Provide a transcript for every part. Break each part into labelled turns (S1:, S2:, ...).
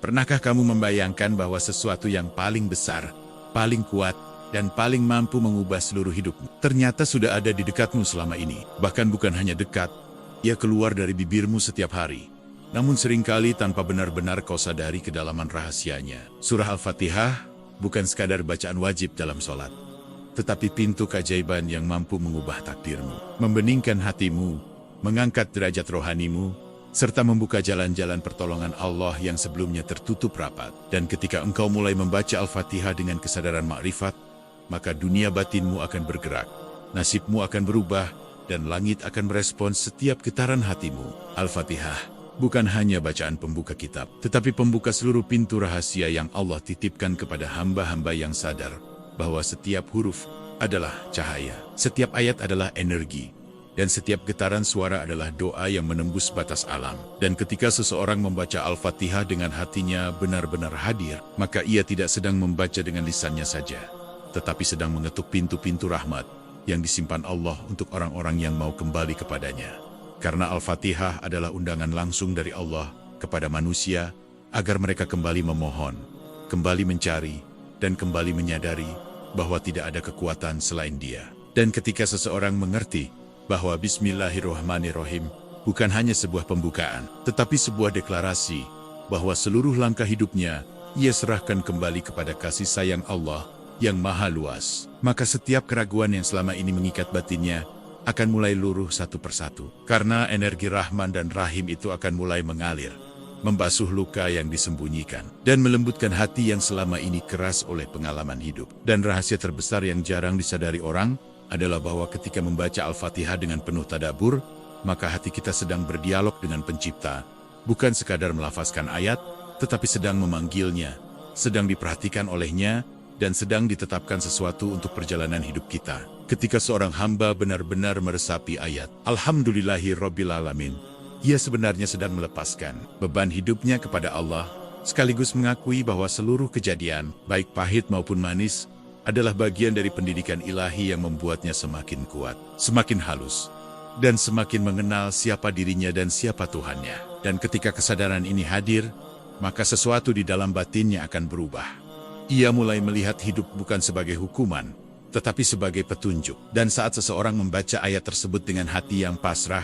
S1: Pernahkah kamu membayangkan bahwa sesuatu yang paling besar, paling kuat, dan paling mampu mengubah seluruh hidupmu ternyata sudah ada di dekatmu selama ini? Bahkan bukan hanya dekat, ia keluar dari bibirmu setiap hari. Namun seringkali tanpa benar-benar kau sadari kedalaman rahasianya. Surah Al-Fatihah bukan sekadar bacaan wajib dalam sholat, tetapi pintu keajaiban yang mampu mengubah takdirmu, membeningkan hatimu, mengangkat derajat rohanimu, serta membuka jalan-jalan pertolongan Allah yang sebelumnya tertutup rapat. Dan ketika engkau mulai membaca Al-Fatihah dengan kesadaran makrifat, maka dunia batinmu akan bergerak, nasibmu akan berubah, dan langit akan merespons setiap getaran hatimu. Al-Fatihah bukan hanya bacaan pembuka kitab, tetapi pembuka seluruh pintu rahasia yang Allah titipkan kepada hamba-hamba yang sadar bahwa setiap huruf adalah cahaya, setiap ayat adalah energi, dan setiap getaran suara adalah doa yang menembus batas alam. Dan ketika seseorang membaca Al-Fatihah dengan hatinya benar-benar hadir, maka ia tidak sedang membaca dengan lisannya saja, tetapi sedang mengetuk pintu-pintu rahmat yang disimpan Allah untuk orang-orang yang mau kembali kepadanya. Karena Al-Fatihah adalah undangan langsung dari Allah kepada manusia agar mereka kembali memohon, kembali mencari, dan kembali menyadari bahwa tidak ada kekuatan selain Dia. Dan ketika seseorang mengerti bahwa Bismillahirrahmanirrahim bukan hanya sebuah pembukaan, tetapi sebuah deklarasi bahwa seluruh langkah hidupnya ia serahkan kembali kepada kasih sayang Allah yang maha luas, maka setiap keraguan yang selama ini mengikat batinnya akan mulai luruh satu persatu. Karena energi Rahman dan Rahim itu akan mulai mengalir, membasuh luka yang disembunyikan, dan melembutkan hati yang selama ini keras oleh pengalaman hidup. Dan rahasia terbesar yang jarang disadari orang adalah bahwa ketika membaca Al-Fatihah dengan penuh tadabbur, maka hati kita sedang berdialog dengan Pencipta, bukan sekadar melafazkan ayat, tetapi sedang memanggilnya, sedang diperhatikan olehnya, dan sedang ditetapkan sesuatu untuk perjalanan hidup kita. Ketika seorang hamba benar-benar meresapi ayat Alhamdulillahirrabbilalamin, ia sebenarnya sedang melepaskan beban hidupnya kepada Allah, sekaligus mengakui bahwa seluruh kejadian, baik pahit maupun manis, adalah bagian dari pendidikan ilahi yang membuatnya semakin kuat, semakin halus, dan semakin mengenal siapa dirinya dan siapa Tuhannya. Dan ketika kesadaran ini hadir, maka sesuatu di dalam batinnya akan berubah. Ia mulai melihat hidup bukan sebagai hukuman, tetapi sebagai petunjuk. Dan saat seseorang membaca ayat tersebut dengan hati yang pasrah,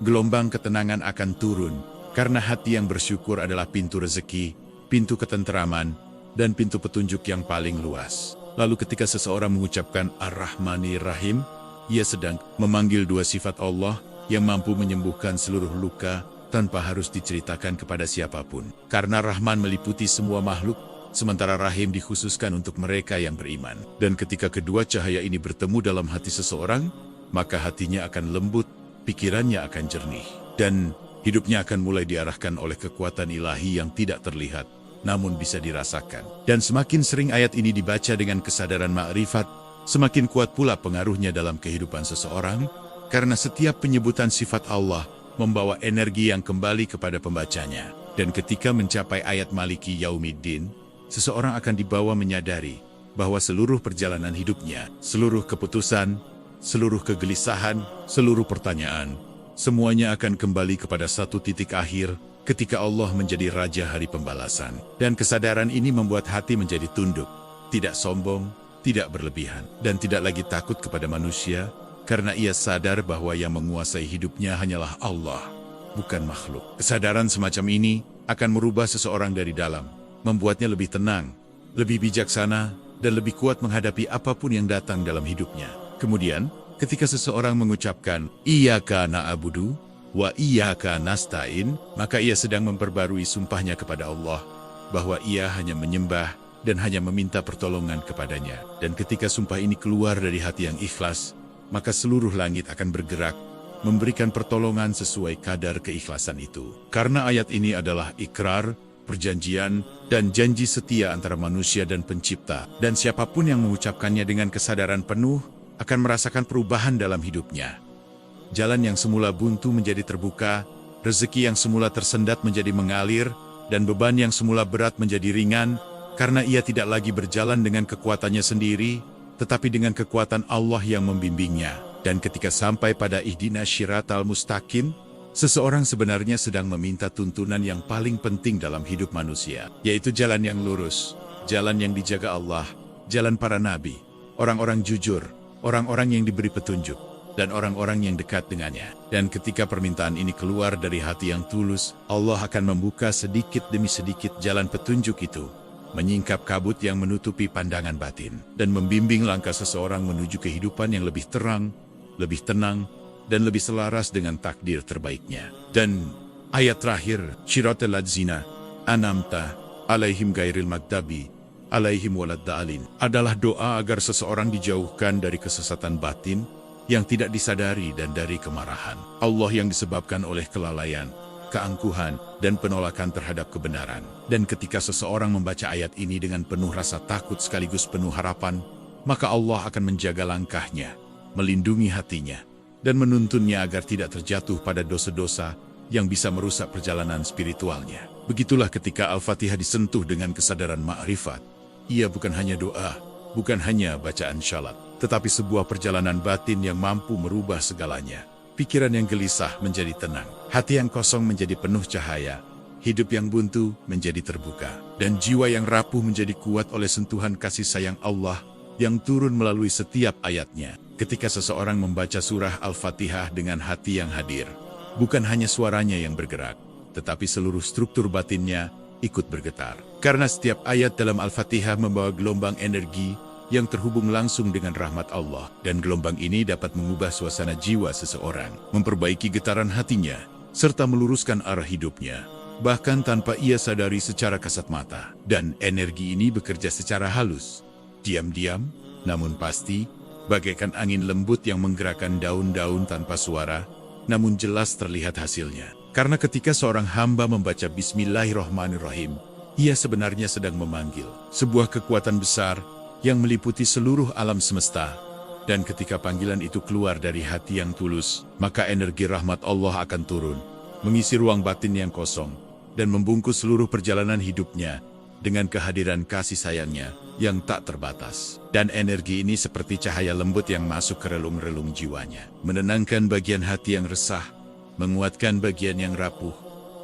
S1: gelombang ketenangan akan turun, karena hati yang bersyukur adalah pintu rezeki, pintu ketenteraman, dan pintu petunjuk yang paling luas. Lalu ketika seseorang mengucapkan Ar-Rahmanir-Rahim, ia sedang memanggil dua sifat Allah yang mampu menyembuhkan seluruh luka tanpa harus diceritakan kepada siapapun. Karena Rahman meliputi semua makhluk, sementara Rahim dikhususkan untuk mereka yang beriman. Dan ketika kedua cahaya ini bertemu dalam hati seseorang, maka hatinya akan lembut, pikirannya akan jernih, dan hidupnya akan mulai diarahkan oleh kekuatan ilahi yang tidak terlihat, namun bisa dirasakan. Dan semakin sering ayat ini dibaca dengan kesadaran makrifat, semakin kuat pula pengaruhnya dalam kehidupan seseorang, karena setiap penyebutan sifat Allah membawa energi yang kembali kepada pembacanya. Dan ketika mencapai ayat Maliki Yaumiddin, seseorang akan dibawa menyadari bahwa seluruh perjalanan hidupnya, seluruh keputusan, seluruh kegelisahan, seluruh pertanyaan, semuanya akan kembali kepada satu titik akhir, ketika Allah menjadi Raja Hari Pembalasan. Dan kesadaran ini membuat hati menjadi tunduk, tidak sombong, tidak berlebihan, dan tidak lagi takut kepada manusia, karena ia sadar bahwa yang menguasai hidupnya hanyalah Allah, bukan makhluk. Kesadaran semacam ini akan merubah seseorang dari dalam, membuatnya lebih tenang, lebih bijaksana, dan lebih kuat menghadapi apapun yang datang dalam hidupnya. Kemudian, ketika seseorang mengucapkan Iyyaka na'budu wa iyyaka nasta'in, maka ia sedang memperbarui sumpahnya kepada Allah, bahwa ia hanya menyembah dan hanya meminta pertolongan kepadanya. Dan ketika sumpah ini keluar dari hati yang ikhlas, maka seluruh langit akan bergerak, memberikan pertolongan sesuai kadar keikhlasan itu. Karena ayat ini adalah ikrar, perjanjian, dan janji setia antara manusia dan Pencipta. Dan siapapun yang mengucapkannya dengan kesadaran penuh, akan merasakan perubahan dalam hidupnya. Jalan yang semula buntu menjadi terbuka, rezeki yang semula tersendat menjadi mengalir, dan beban yang semula berat menjadi ringan, karena ia tidak lagi berjalan dengan kekuatannya sendiri, tetapi dengan kekuatan Allah yang membimbingnya. Dan ketika sampai pada Ihdinas Syiratal Mustaqim, Seseorang sebenarnya sedang meminta tuntunan yang paling penting dalam hidup manusia, yaitu jalan yang lurus, jalan yang dijaga Allah, jalan para nabi, orang-orang jujur, orang-orang yang diberi petunjuk, dan orang-orang yang dekat dengannya. Dan ketika permintaan ini keluar dari hati yang tulus, Allah akan membuka sedikit demi sedikit jalan petunjuk itu, menyingkap kabut yang menutupi pandangan batin, dan membimbing langkah seseorang menuju kehidupan yang lebih terang, lebih tenang, dan lebih selaras dengan takdir terbaiknya. Dan ayat terakhir, Syiratal ladzina an'amta alaihim ghairil magdabi alaihim waladdallin, adalah doa agar seseorang dijauhkan dari kesesatan batin yang tidak disadari dan dari kemarahan Allah yang disebabkan oleh kelalaian, keangkuhan, dan penolakan terhadap kebenaran. Dan ketika seseorang membaca ayat ini dengan penuh rasa takut sekaligus penuh harapan, maka Allah akan menjaga langkahnya, melindungi hatinya, dan menuntunnya agar tidak terjatuh pada dosa-dosa yang bisa merusak perjalanan spiritualnya. Begitulah ketika Al-Fatihah disentuh dengan kesadaran ma'rifat. Ia bukan hanya doa, bukan hanya bacaan syalat, tetapi sebuah perjalanan batin yang mampu merubah segalanya. Pikiran yang gelisah menjadi tenang, hati yang kosong menjadi penuh cahaya, hidup yang buntu menjadi terbuka, dan jiwa yang rapuh menjadi kuat oleh sentuhan kasih sayang Allah yang turun melalui setiap ayatnya. Ketika seseorang membaca surah Al-Fatihah dengan hati yang hadir, bukan hanya suaranya yang bergerak, tetapi seluruh struktur batinnya ikut bergetar. Karena setiap ayat dalam Al-Fatihah membawa gelombang energi yang terhubung langsung dengan rahmat Allah, dan gelombang ini dapat mengubah suasana jiwa seseorang, memperbaiki getaran hatinya, serta meluruskan arah hidupnya, bahkan tanpa ia sadari secara kasat mata. Dan energi ini bekerja secara halus, diam-diam, namun pasti, bagaikan angin lembut yang menggerakkan daun-daun tanpa suara, namun jelas terlihat hasilnya. Karena ketika seorang hamba membaca Bismillahirrahmanirrahim, ia sebenarnya sedang memanggil sebuah kekuatan besar yang meliputi seluruh alam semesta. Dan ketika panggilan itu keluar dari hati yang tulus, maka energi rahmat Allah akan turun, mengisi ruang batin yang kosong, dan membungkus seluruh perjalanan hidupnya dengan kehadiran kasih sayangnya yang tak terbatas. Dan energi ini seperti cahaya lembut yang masuk ke relung-relung jiwanya, menenangkan bagian hati yang resah, menguatkan bagian yang rapuh,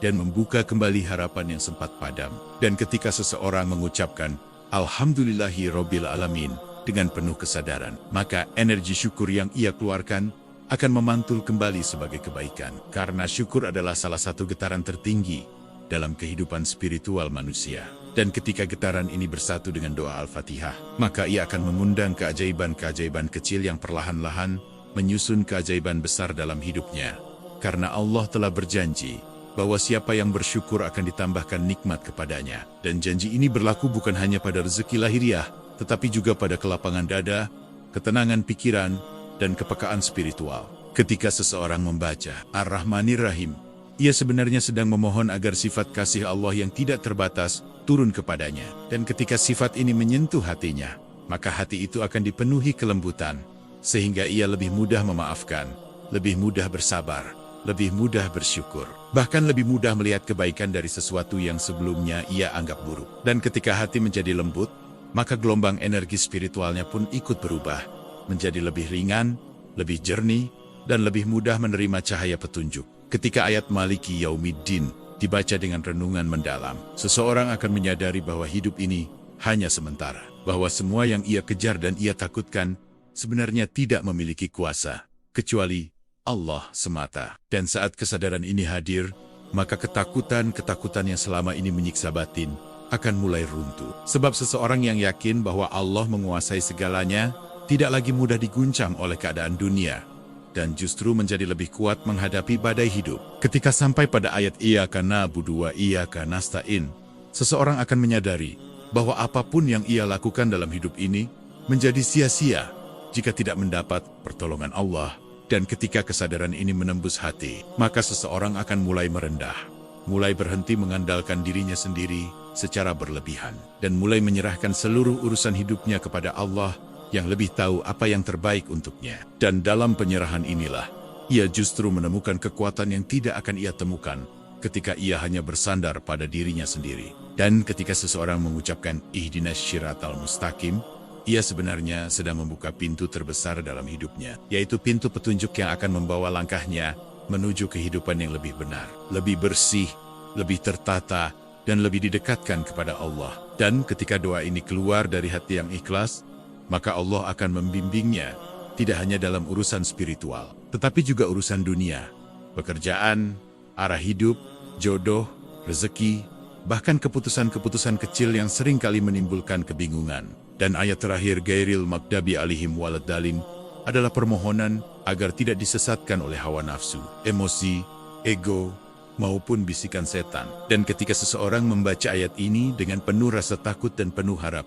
S1: dan membuka kembali harapan yang sempat padam. Dan ketika seseorang mengucapkan Alhamdulillahi Rabbil Alamin dengan penuh kesadaran, maka energi syukur yang ia keluarkan akan memantul kembali sebagai kebaikan. Karena syukur adalah salah satu getaran tertinggi dalam kehidupan spiritual manusia. Dan ketika getaran ini bersatu dengan doa Al-Fatihah, maka ia akan mengundang keajaiban-keajaiban kecil yang perlahan-lahan menyusun keajaiban besar dalam hidupnya. Karena Allah telah berjanji bahwa siapa yang bersyukur akan ditambahkan nikmat kepadanya. Dan janji ini berlaku bukan hanya pada rezeki lahiriah, tetapi juga pada kelapangan dada, ketenangan pikiran, dan kepekaan spiritual. Ketika seseorang membaca Ar-Rahmanir-Rahim, ia sebenarnya sedang memohon agar sifat kasih Allah yang tidak terbatas turun kepadanya. Dan ketika sifat ini menyentuh hatinya, maka hati itu akan dipenuhi kelembutan, sehingga ia lebih mudah memaafkan, lebih mudah bersabar, lebih mudah bersyukur, bahkan lebih mudah melihat kebaikan dari sesuatu yang sebelumnya ia anggap buruk. Dan ketika hati menjadi lembut, maka gelombang energi spiritualnya pun ikut berubah, menjadi lebih ringan, lebih jernih, dan lebih mudah menerima cahaya petunjuk. Ketika ayat Maliki Yaumiddin dibaca dengan renungan mendalam, seseorang akan menyadari bahwa hidup ini hanya sementara, bahwa semua yang ia kejar dan ia takutkan sebenarnya tidak memiliki kuasa, kecuali Allah semata. Dan saat kesadaran ini hadir, maka ketakutan-ketakutan yang selama ini menyiksa batin akan mulai runtuh. Sebab seseorang yang yakin bahwa Allah menguasai segalanya, tidak lagi mudah diguncang oleh keadaan dunia, dan justru menjadi lebih kuat menghadapi badai hidup. Ketika sampai pada ayat Iyyaka na'budu wa iyyaka nasta'in, seseorang akan menyadari bahwa apapun yang ia lakukan dalam hidup ini menjadi sia-sia jika tidak mendapat pertolongan Allah. Dan ketika kesadaran ini menembus hati, maka seseorang akan mulai merendah, mulai berhenti mengandalkan dirinya sendiri secara berlebihan, dan mulai menyerahkan seluruh urusan hidupnya kepada Allah yang lebih tahu apa yang terbaik untuknya. Dan dalam penyerahan inilah, ia justru menemukan kekuatan yang tidak akan ia temukan ketika ia hanya bersandar pada dirinya sendiri. Dan ketika seseorang mengucapkan Ihdinas Syiratal Mustaqim, ia sebenarnya sedang membuka pintu terbesar dalam hidupnya, yaitu pintu petunjuk yang akan membawa langkahnya menuju kehidupan yang lebih benar, lebih bersih, lebih tertata, dan lebih didekatkan kepada Allah. Dan ketika doa ini keluar dari hati yang ikhlas, maka Allah akan membimbingnya, tidak hanya dalam urusan spiritual, tetapi juga urusan dunia, pekerjaan, arah hidup, jodoh, rezeki, bahkan keputusan-keputusan kecil yang sering kali menimbulkan kebingungan. Dan ayat terakhir Ghairil Maghdabi alaihim waladdallin adalah permohonan agar tidak disesatkan oleh hawa nafsu, emosi, ego, maupun bisikan setan. Dan ketika seseorang membaca ayat ini dengan penuh rasa takut dan penuh harap,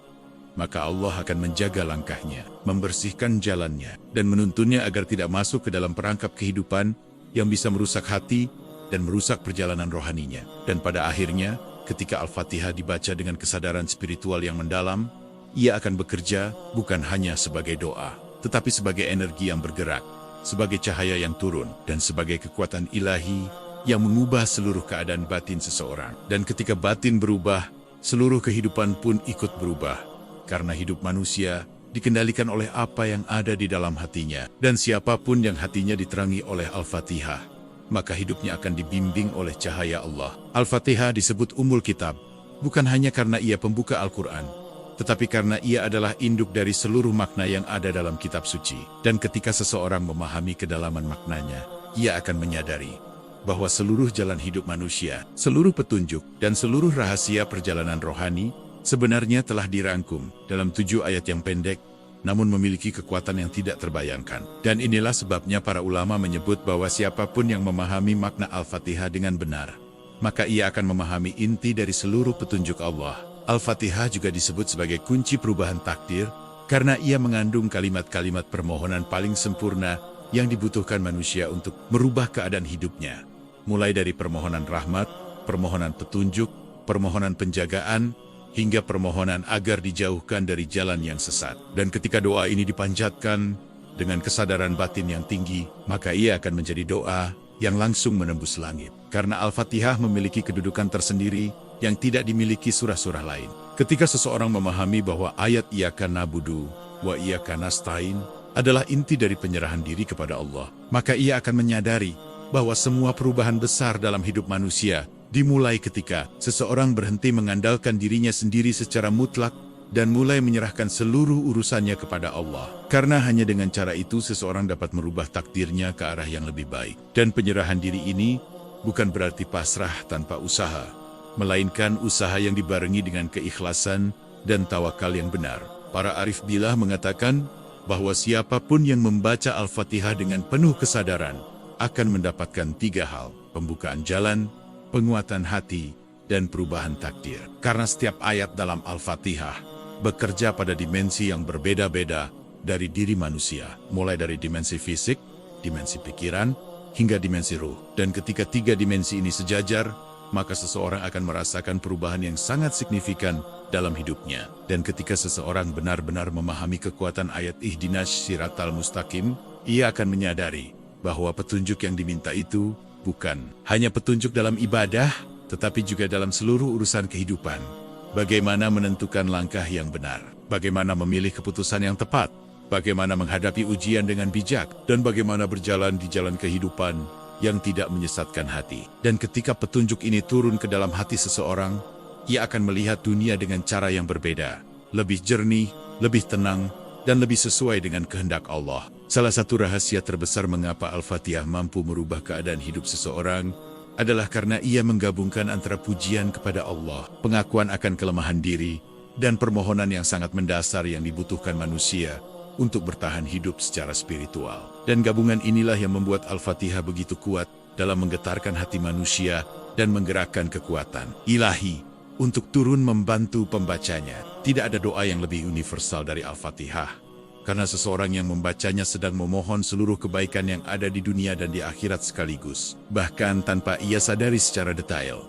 S1: maka Allah akan menjaga langkahnya, membersihkan jalannya, dan menuntunnya agar tidak masuk ke dalam perangkap kehidupan yang bisa merusak hati dan merusak perjalanan rohaninya. Dan pada akhirnya, ketika Al-Fatihah dibaca dengan kesadaran spiritual yang mendalam, ia akan bekerja bukan hanya sebagai doa, tetapi sebagai energi yang bergerak, sebagai cahaya yang turun, dan sebagai kekuatan ilahi yang mengubah seluruh keadaan batin seseorang. Dan ketika batin berubah, seluruh kehidupan pun ikut berubah, karena hidup manusia dikendalikan oleh apa yang ada di dalam hatinya. Dan siapapun yang hatinya diterangi oleh Al-Fatihah, maka hidupnya akan dibimbing oleh cahaya Allah. Al-Fatihah disebut Ummul Kitab, bukan hanya karena ia pembuka Al-Quran, tetapi karena ia adalah induk dari seluruh makna yang ada dalam kitab suci. Dan ketika seseorang memahami kedalaman maknanya, ia akan menyadari bahwa seluruh jalan hidup manusia, seluruh petunjuk, dan seluruh rahasia perjalanan rohani sebenarnya telah dirangkum dalam 7 ayat yang pendek, namun memiliki kekuatan yang tidak terbayangkan. Dan inilah sebabnya para ulama menyebut bahwa siapapun yang memahami makna Al-Fatihah dengan benar, maka ia akan memahami inti dari seluruh petunjuk Allah. Al-Fatihah juga disebut sebagai kunci perubahan takdir, karena ia mengandung kalimat-kalimat permohonan paling sempurna yang dibutuhkan manusia untuk merubah keadaan hidupnya. Mulai dari permohonan rahmat, permohonan petunjuk, permohonan penjagaan, hingga permohonan agar dijauhkan dari jalan yang sesat. Dan ketika doa ini dipanjatkan dengan kesadaran batin yang tinggi, maka ia akan menjadi doa yang langsung menembus langit. Karena Al-Fatihah memiliki kedudukan tersendiri yang tidak dimiliki surah-surah lain. Ketika seseorang memahami bahwa ayat Iyyaka na'budu wa iyyaka nasta'in adalah inti dari penyerahan diri kepada Allah, maka ia akan menyadari bahwa semua perubahan besar dalam hidup manusia dimulai ketika seseorang berhenti mengandalkan dirinya sendiri secara mutlak dan mulai menyerahkan seluruh urusannya kepada Allah. Karena hanya dengan cara itu seseorang dapat merubah takdirnya ke arah yang lebih baik. Dan penyerahan diri ini bukan berarti pasrah tanpa usaha, melainkan usaha yang dibarengi dengan keikhlasan dan tawakal yang benar. Para arif billah mengatakan bahwa siapapun yang membaca Al-Fatihah dengan penuh kesadaran akan mendapatkan 3 hal: pembukaan jalan, penguatan hati, dan perubahan takdir. Karena setiap ayat dalam Al-Fatihah bekerja pada dimensi yang berbeda-beda dari diri manusia, mulai dari dimensi fisik, dimensi pikiran, hingga dimensi ruh. Dan ketika 3 dimensi ini sejajar, maka seseorang akan merasakan perubahan yang sangat signifikan dalam hidupnya. Dan ketika seseorang benar-benar memahami kekuatan ayat Ihdinas Siratal Mustaqim, ia akan menyadari bahwa petunjuk yang diminta itu bukan hanya petunjuk dalam ibadah, tetapi juga dalam seluruh urusan kehidupan. Bagaimana menentukan langkah yang benar, bagaimana memilih keputusan yang tepat, bagaimana menghadapi ujian dengan bijak, dan bagaimana berjalan di jalan kehidupan yang tidak menyesatkan hati. Dan ketika petunjuk ini turun ke dalam hati seseorang, ia akan melihat dunia dengan cara yang berbeda, lebih jernih, lebih tenang, dan lebih sesuai dengan kehendak Allah. Salah satu rahasia terbesar mengapa Al-Fatihah mampu merubah keadaan hidup seseorang adalah karena ia menggabungkan antara pujian kepada Allah, pengakuan akan kelemahan diri, dan permohonan yang sangat mendasar yang dibutuhkan manusia untuk bertahan hidup secara spiritual. Dan gabungan inilah yang membuat Al-Fatihah begitu kuat dalam menggetarkan hati manusia dan menggerakkan kekuatan ilahi untuk turun membantu pembacanya. Tidak ada doa yang lebih universal dari Al-Fatihah, karena seseorang yang membacanya sedang memohon seluruh kebaikan yang ada di dunia dan di akhirat sekaligus, bahkan tanpa ia sadari secara detail.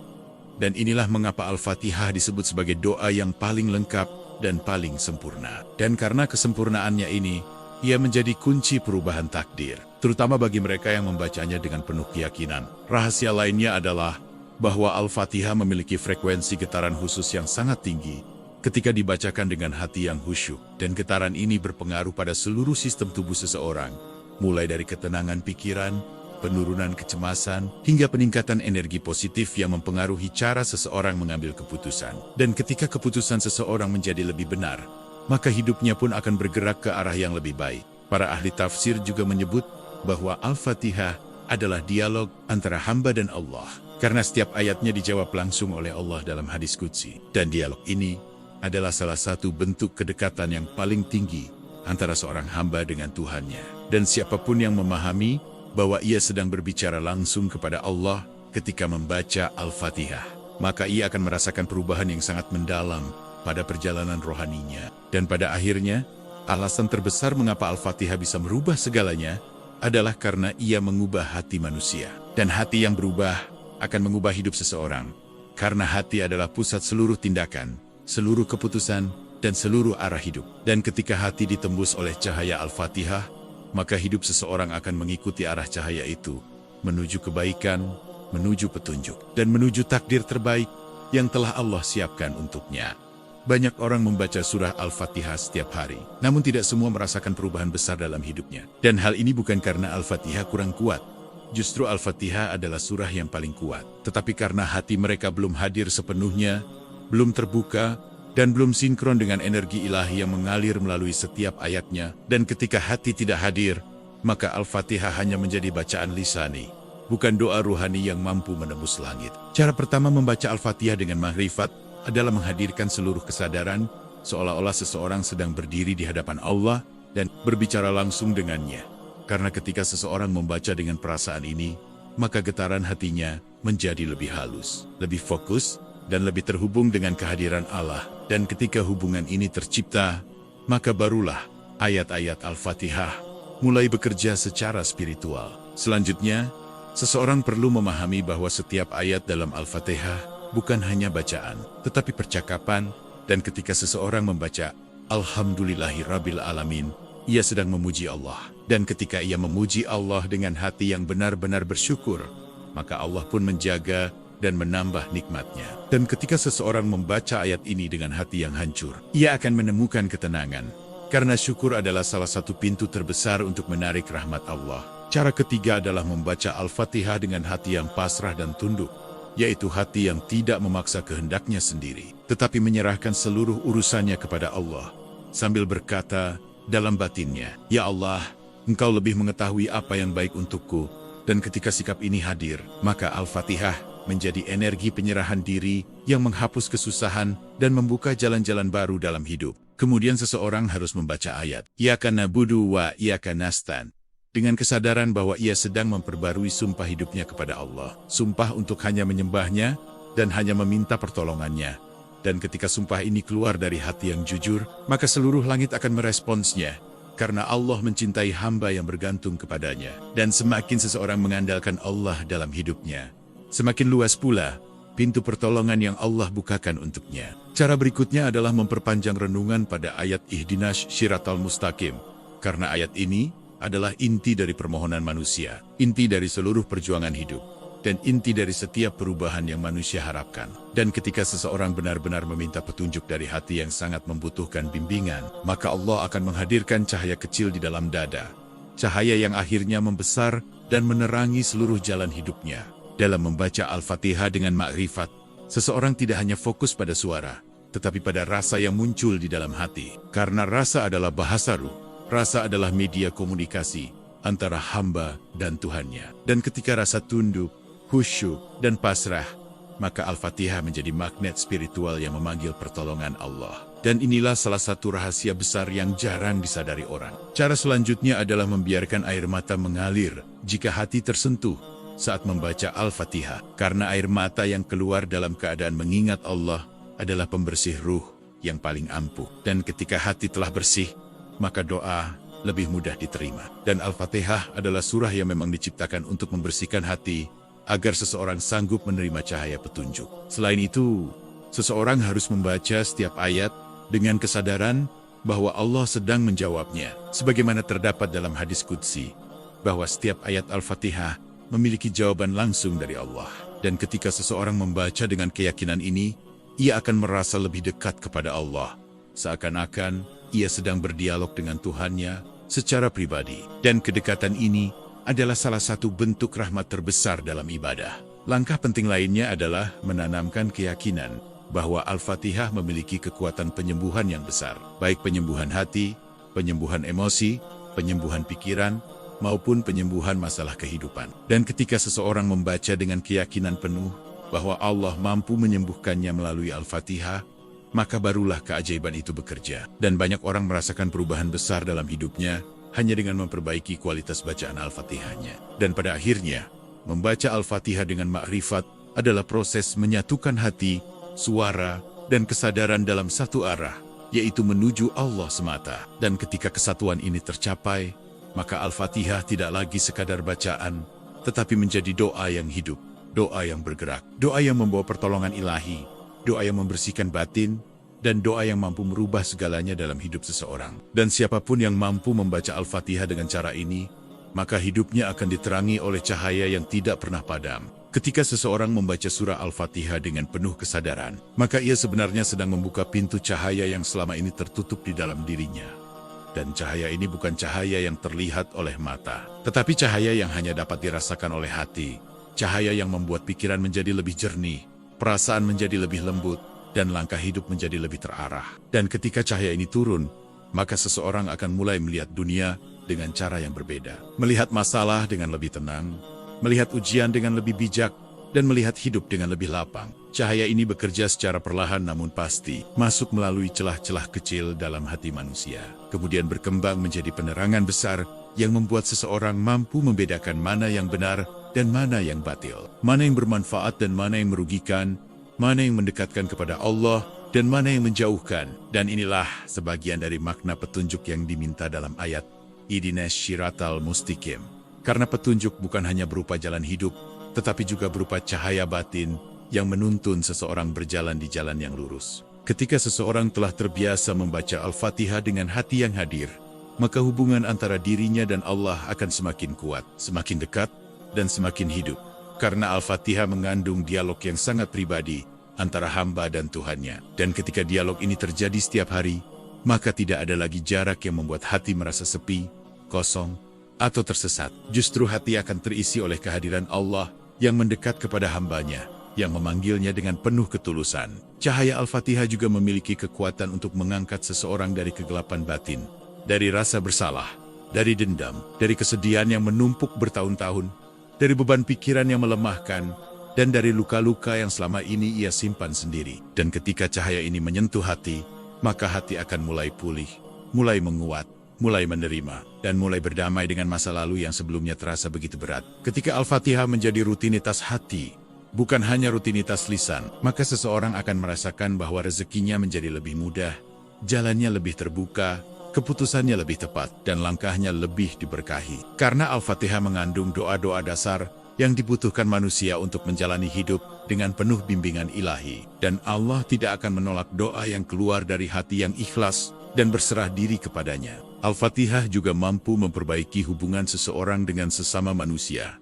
S1: Dan inilah mengapa Al-Fatihah disebut sebagai doa yang paling lengkap dan paling sempurna. Dan karena kesempurnaannya ini, ia menjadi kunci perubahan takdir, terutama bagi mereka yang membacanya dengan penuh keyakinan. Rahasia lainnya adalah bahwa Al-Fatihah memiliki frekuensi getaran khusus yang sangat tinggi ketika dibacakan dengan hati yang khusyuk, dan getaran ini berpengaruh pada seluruh sistem tubuh seseorang, mulai dari ketenangan pikiran, penurunan kecemasan, hingga peningkatan energi positif yang mempengaruhi cara seseorang mengambil keputusan. Dan ketika keputusan seseorang menjadi lebih benar, maka hidupnya pun akan bergerak ke arah yang lebih baik. Para ahli tafsir juga menyebut bahwa Al-Fatihah adalah dialog antara hamba dan Allah, karena setiap ayatnya dijawab langsung oleh Allah dalam hadis qudsi. Dan dialog ini adalah salah satu bentuk kedekatan yang paling tinggi antara seorang hamba dengan Tuhannya. Dan siapapun yang memahami bahwa ia sedang berbicara langsung kepada Allah ketika membaca Al-Fatihah, maka ia akan merasakan perubahan yang sangat mendalam pada perjalanan rohaninya. Dan pada akhirnya, alasan terbesar mengapa Al-Fatihah bisa merubah segalanya adalah karena ia mengubah hati manusia. Dan hati yang berubah akan mengubah hidup seseorang, karena hati adalah pusat seluruh tindakan, seluruh keputusan, dan seluruh arah hidup. Dan ketika hati ditembus oleh cahaya Al-Fatihah, maka hidup seseorang akan mengikuti arah cahaya itu, menuju kebaikan, menuju petunjuk, dan menuju takdir terbaik yang telah Allah siapkan untuknya. Banyak orang membaca surah Al-Fatihah setiap hari, namun tidak semua merasakan perubahan besar dalam hidupnya. Dan hal ini bukan karena Al-Fatihah kurang kuat. Justru Al-Fatihah adalah surah yang paling kuat. Tetapi karena hati mereka belum hadir sepenuhnya, belum terbuka, dan belum sinkron dengan energi ilahi yang mengalir melalui setiap ayatnya. Dan ketika hati tidak hadir, maka Al-Fatihah hanya menjadi bacaan lisani, bukan doa ruhani yang mampu menembus langit. Cara pertama membaca Al-Fatihah dengan makrifat adalah menghadirkan seluruh kesadaran, seolah-olah seseorang sedang berdiri di hadapan Allah dan berbicara langsung dengannya. Karena ketika seseorang membaca dengan perasaan ini, maka getaran hatinya menjadi lebih halus, lebih fokus, dan lebih terhubung dengan kehadiran Allah. Dan ketika hubungan ini tercipta, maka barulah ayat-ayat Al-Fatihah mulai bekerja secara spiritual. Selanjutnya, seseorang perlu memahami bahwa setiap ayat dalam Al-Fatihah bukan hanya bacaan, tetapi percakapan. Dan ketika seseorang membaca Alhamdulillahirabbil alamin, ia sedang memuji Allah. Dan ketika ia memuji Allah dengan hati yang benar-benar bersyukur, maka Allah pun menjaga dan menambah nikmatnya. Dan ketika seseorang membaca ayat ini dengan hati yang hancur, ia akan menemukan ketenangan. Karena syukur adalah salah satu pintu terbesar untuk menarik rahmat Allah. Cara ketiga adalah membaca Al-Fatihah dengan hati yang pasrah dan tunduk, yaitu hati yang tidak memaksa kehendaknya sendiri, tetapi menyerahkan seluruh urusannya kepada Allah, sambil berkata dalam batinnya, "Ya Allah, Engkau lebih mengetahui apa yang baik untukku." Dan ketika sikap ini hadir, maka Al-Fatihah menjadi energi penyerahan diri yang menghapus kesusahan dan membuka jalan-jalan baru dalam hidup. Kemudian seseorang harus membaca ayat Iyyaka na'budu wa iyyaka nasta'in dengan kesadaran bahwa ia sedang memperbarui sumpah hidupnya kepada Allah. Sumpah untuk hanya menyembahnya dan hanya meminta pertolongannya. Dan ketika sumpah ini keluar dari hati yang jujur, maka seluruh langit akan meresponsnya. Karena Allah mencintai hamba yang bergantung kepadanya. Dan semakin seseorang mengandalkan Allah dalam hidupnya, semakin luas pula pintu pertolongan yang Allah bukakan untuknya. Cara berikutnya adalah memperpanjang renungan pada ayat Ihdinas Shiratal Mustaqim. Karena ayat ini adalah inti dari permohonan manusia, inti dari seluruh perjuangan hidup, dan inti dari setiap perubahan yang manusia harapkan. Dan ketika seseorang benar-benar meminta petunjuk dari hati yang sangat membutuhkan bimbingan, maka Allah akan menghadirkan cahaya kecil di dalam dada. Cahaya yang akhirnya membesar dan menerangi seluruh jalan hidupnya. Dalam membaca Al-Fatihah dengan makrifat, seseorang tidak hanya fokus pada suara, tetapi pada rasa yang muncul di dalam hati. Karena rasa adalah bahasa ruh, rasa adalah media komunikasi antara hamba dan Tuhannya. Dan ketika rasa tunduk, khusyuk, dan pasrah, maka Al-Fatihah menjadi magnet spiritual yang memanggil pertolongan Allah. Dan inilah salah satu rahasia besar yang jarang disadari orang. Cara selanjutnya adalah membiarkan air mata mengalir jika hati tersentuh saat membaca Al-Fatihah. Karena air mata yang keluar dalam keadaan mengingat Allah adalah pembersih ruh yang paling ampuh. Dan ketika hati telah bersih, maka doa lebih mudah diterima. Dan Al-Fatihah adalah surah yang memang diciptakan untuk membersihkan hati, agar seseorang sanggup menerima cahaya petunjuk. Selain itu, seseorang harus membaca setiap ayat dengan kesadaran bahwa Allah sedang menjawabnya. Sebagaimana terdapat dalam hadis qudsi, bahwa setiap ayat Al-Fatihah memiliki jawaban langsung dari Allah. Dan ketika seseorang membaca dengan keyakinan ini, ia akan merasa lebih dekat kepada Allah, seakan-akan ia sedang berdialog dengan Tuhannya secara pribadi. Dan kedekatan ini adalah salah satu bentuk rahmat terbesar dalam ibadah. Langkah penting lainnya adalah menanamkan keyakinan bahwa Al-Fatihah memiliki kekuatan penyembuhan yang besar, baik penyembuhan hati, penyembuhan emosi, penyembuhan pikiran, maupun penyembuhan masalah kehidupan. Dan ketika seseorang membaca dengan keyakinan penuh bahwa Allah mampu menyembuhkannya melalui Al-Fatihah, maka barulah keajaiban itu bekerja. Dan banyak orang merasakan perubahan besar dalam hidupnya hanya dengan memperbaiki kualitas bacaan Al-Fatihahnya. Dan pada akhirnya, membaca Al-Fatihah dengan makrifat adalah proses menyatukan hati, suara, dan kesadaran dalam satu arah, yaitu menuju Allah semata. Dan ketika kesatuan ini tercapai, maka Al-Fatihah tidak lagi sekadar bacaan, tetapi menjadi doa yang hidup, doa yang bergerak, doa yang membawa pertolongan ilahi, doa yang membersihkan batin, dan doa yang mampu merubah segalanya dalam hidup seseorang. Dan siapapun yang mampu membaca Al-Fatihah dengan cara ini, maka hidupnya akan diterangi oleh cahaya yang tidak pernah padam. Ketika seseorang membaca surah Al-Fatihah dengan penuh kesadaran, maka ia sebenarnya sedang membuka pintu cahaya yang selama ini tertutup di dalam dirinya. Dan cahaya ini bukan cahaya yang terlihat oleh mata, tetapi cahaya yang hanya dapat dirasakan oleh hati. Cahaya yang membuat pikiran menjadi lebih jernih, perasaan menjadi lebih lembut, dan langkah hidup menjadi lebih terarah. Dan ketika cahaya ini turun, maka seseorang akan mulai melihat dunia dengan cara yang berbeda. Melihat masalah dengan lebih tenang, melihat ujian dengan lebih bijak, dan melihat hidup dengan lebih lapang. Cahaya ini bekerja secara perlahan namun pasti, masuk melalui celah-celah kecil dalam hati manusia. Kemudian berkembang menjadi penerangan besar yang membuat seseorang mampu membedakan mana yang benar dan mana yang batil. Mana yang bermanfaat dan mana yang merugikan, mana yang mendekatkan kepada Allah, dan mana yang menjauhkan. Dan inilah sebagian dari makna petunjuk yang diminta dalam ayat Ihdinas Shiratal Mustaqim. Karena petunjuk bukan hanya berupa jalan hidup, tetapi juga berupa cahaya batin yang menuntun seseorang berjalan di jalan yang lurus. Ketika seseorang telah terbiasa membaca Al-Fatihah dengan hati yang hadir, maka hubungan antara dirinya dan Allah akan semakin kuat, semakin dekat, dan semakin hidup. Karena Al-Fatihah mengandung dialog yang sangat pribadi antara hamba dan Tuhannya. Dan ketika dialog ini terjadi setiap hari, maka tidak ada lagi jarak yang membuat hati merasa sepi, kosong, atau tersesat. Justru hati akan terisi oleh kehadiran Allah yang mendekat kepada hambanya, yang memanggilnya dengan penuh ketulusan. Cahaya Al-Fatihah juga memiliki kekuatan untuk mengangkat seseorang dari kegelapan batin, dari rasa bersalah, dari dendam, dari kesedihan yang menumpuk bertahun-tahun, dari beban pikiran yang melemahkan, dan dari luka-luka yang selama ini ia simpan sendiri. Dan ketika cahaya ini menyentuh hati, maka hati akan mulai pulih, mulai menguat, mulai menerima, dan mulai berdamai dengan masa lalu yang sebelumnya terasa begitu berat. Ketika Al-Fatihah menjadi rutinitas hati, bukan hanya rutinitas lisan, maka seseorang akan merasakan bahwa rezekinya menjadi lebih mudah, jalannya lebih terbuka, keputusannya lebih tepat, dan langkahnya lebih diberkahi. Karena Al-Fatihah mengandung doa-doa dasar yang dibutuhkan manusia untuk menjalani hidup dengan penuh bimbingan ilahi. Dan Allah tidak akan menolak doa yang keluar dari hati yang ikhlas dan berserah diri kepadanya. Al-Fatihah juga mampu memperbaiki hubungan seseorang dengan sesama manusia.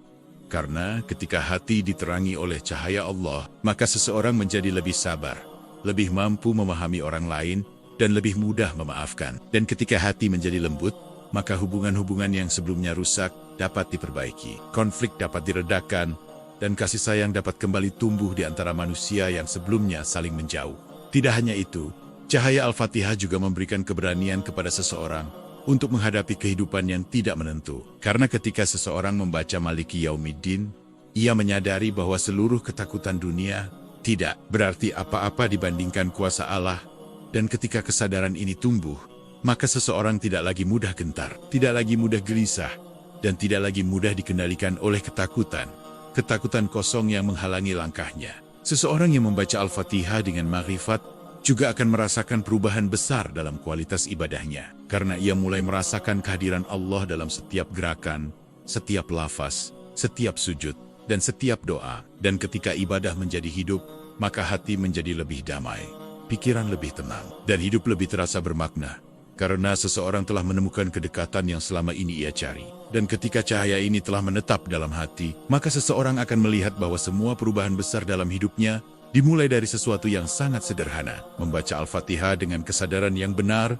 S1: Karena ketika hati diterangi oleh cahaya Allah, maka seseorang menjadi lebih sabar, lebih mampu memahami orang lain, dan lebih mudah memaafkan. Dan ketika hati menjadi lembut, maka hubungan-hubungan yang sebelumnya rusak dapat diperbaiki, konflik dapat diredakan, dan kasih sayang dapat kembali tumbuh di antara manusia yang sebelumnya saling menjauh. Tidak hanya itu, cahaya Al-Fatihah juga memberikan keberanian kepada seseorang untuk menghadapi kehidupan yang tidak menentu. Karena ketika seseorang membaca Maliki Yaumiddin, ia menyadari bahwa seluruh ketakutan dunia tidak berarti apa-apa dibandingkan kuasa Allah. Dan ketika kesadaran ini tumbuh, maka seseorang tidak lagi mudah gentar, tidak lagi mudah gelisah, dan tidak lagi mudah dikendalikan oleh ketakutan. Ketakutan kosong yang menghalangi langkahnya. Seseorang yang membaca Al-Fatihah dengan makrifat juga akan merasakan perubahan besar dalam kualitas ibadahnya. Karena ia mulai merasakan kehadiran Allah dalam setiap gerakan, setiap lafaz, setiap sujud, dan setiap doa. Dan ketika ibadah menjadi hidup, maka hati menjadi lebih damai, pikiran lebih tenang, dan hidup lebih terasa bermakna. Karena seseorang telah menemukan kedekatan yang selama ini ia cari. Dan ketika cahaya ini telah menetap dalam hati, maka seseorang akan melihat bahwa semua perubahan besar dalam hidupnya dimulai dari sesuatu yang sangat sederhana. Membaca Al-Fatihah dengan kesadaran yang benar,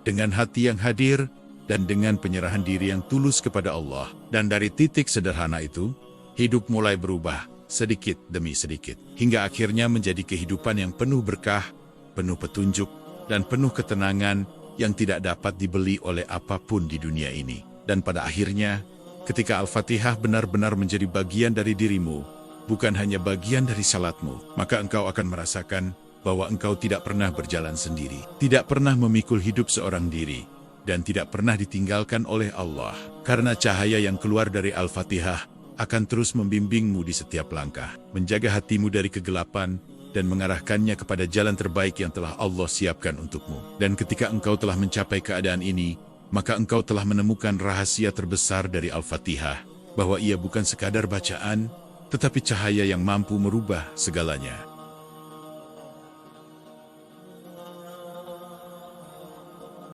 S1: dengan hati yang hadir, dan dengan penyerahan diri yang tulus kepada Allah. Dan dari titik sederhana itu, hidup mulai berubah sedikit demi sedikit, hingga akhirnya menjadi kehidupan yang penuh berkah, penuh petunjuk, dan penuh ketenangan yang tidak dapat dibeli oleh apapun di dunia ini. Dan pada akhirnya, ketika Al-Fatihah benar-benar menjadi bagian dari dirimu, bukan hanya bagian dari salatmu, maka engkau akan merasakan bahwa engkau tidak pernah berjalan sendiri, tidak pernah memikul hidup seorang diri, dan tidak pernah ditinggalkan oleh Allah. Karena cahaya yang keluar dari Al-Fatihah akan terus membimbingmu di setiap langkah, menjaga hatimu dari kegelapan, dan mengarahkannya kepada jalan terbaik yang telah Allah siapkan untukmu. Dan ketika engkau telah mencapai keadaan ini, maka engkau telah menemukan rahasia terbesar dari Al-Fatihah, bahwa ia bukan sekadar bacaan, tetapi cahaya yang mampu merubah segalanya.